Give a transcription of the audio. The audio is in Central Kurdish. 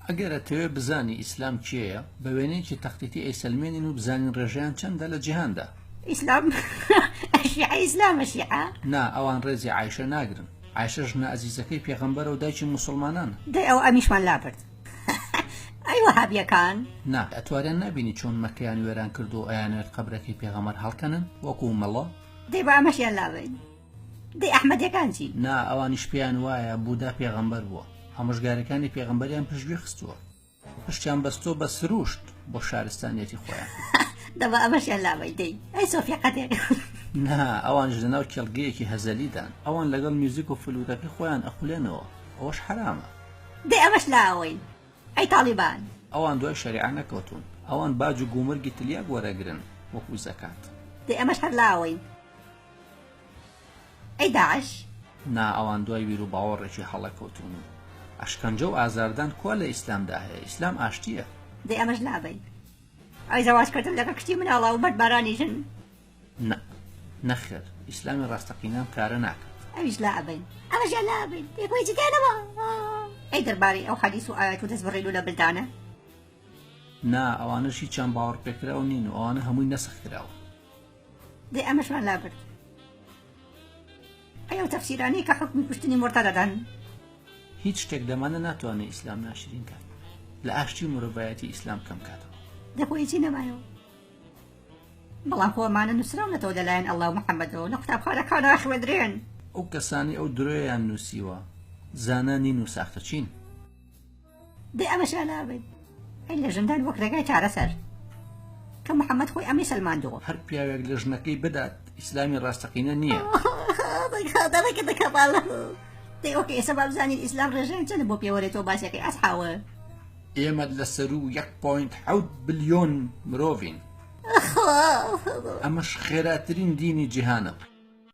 ئەگەرە تەوێ بزانی ئیسلام کێیە بە وێنەیەکی تەختیتی ئەیسەلمێنین و بزانین ڕێژەیان چەندە لە جیهاندا. ئیسلام شیعە ئیسلامە شیعە؟ نا ئەوان ڕێزی عایشە ناگرن. عایشە ژنە ئەزیزەکەی پێغەمبەرە و دایکی موسڵمانان. دەی ئەو ئەمیشمان لابرد. ئەی وەهابیەکان؟ نا ئەتوانیان نبینی چۆن مەکەیان وێران کردو و ئەیانوێت قەبرەکەی پێغەمبەر هەڵکەنن وەکو مەڵە؟ دەی بە ئەمەشیان لابین. دەی ئەحمەدیەکان چی؟ نا ئەوانیش پێیان وایە بوودا پێغەمبەر بووە. ئامۆژگارەکانی پێغەمبەریان پشتگوێ خستووە. پشتیان بەستۆ بە سروشت بۆ شارستانیەتی خۆیان. دەبە ئەمەشیان لابین دەی ئەی سۆفیا قەتێک. نا ئەوانش لەناو کێڵگەیەکی هەزەلیدان. ئەوان لەگەڵ میوزیک و فلوتەکەی خۆیان ئەخولێنەوە. ئەوەش حرامە. دەی ئەمەش لاوەی. ئەی تاڵیبان. ئەوان دوای شەریعە نەکەوتون. ئەوان باج و گومرگی تلیاک وەرەگرن وەکو زەکات. دەی ئەمەش هەر لاوەی. ئەی داعش؟ نا ئەوان دوای بیر و باوەڕێکی هەڵەکەوتون. ئەشکەنجە و ئازاردان کوا لە ئیسلامدا هەیە. ئیسلام ئاشتیە. دەی ئەمەش لابین. ئەی زەواجکردن لەگەڵ کشتی مناڵە و بەربارانی ژن. نەخێر ئیسلامی ڕاستەقینەم کارە ناکات. ئەویش لابین. ئەمەشیان لابین. دەی بۆی جگەنەوە. ئەی دەربارەی ئەو حەدیث و ئاەت و دەست بڕێن و لە بلدانە؟ نا ئەوانەش هیچیان باوەڕ پێکراو نین و ئەوانە هەمووی نەسخ کراوە. دەی ئەمەشمان لابرد. ئەو تەفسیرانەی کە حکمی کوشتنی مرتەدەدەن. هیچ شتێک دەمانە ناتوانێت ئیسلام ناشرین کات. لە ئاشتی مرۆڤایەتی ئیسلام کەم کاتەوە. دەبۆی چی نەمایەوە. بەڵام خۆمانە نووسراونەتەوە لەلایەن ئەڵڵا و محەممەدەوە لە قوتابخانەکانە خوێندرێن. ئەو کەسانی ئەو درۆیان نووسیوە زانە نین و ساختە چین. دەی ئەمەشیان لابین. ئەی لە ژندان وەک ڕێگای چارەسەر کە محەممەد خۆی ئەمی سەلماندەوە. هەر پیاوێک لە ژنەکەی بدات ئیسلامی ڕاستەقینە نییە. دەڵێکە دەکەباڵە. دەی ئۆکە ئێستا با بزانین ئیسلام ڕێژەیان چەندە بۆ پێوەرێتەوە باسیەکەی ئەسحاوە. ئێمە لەسەر و 1.7 بلیۆن مرۆڤین. ئەمەش خێراترین دینی جیهانە.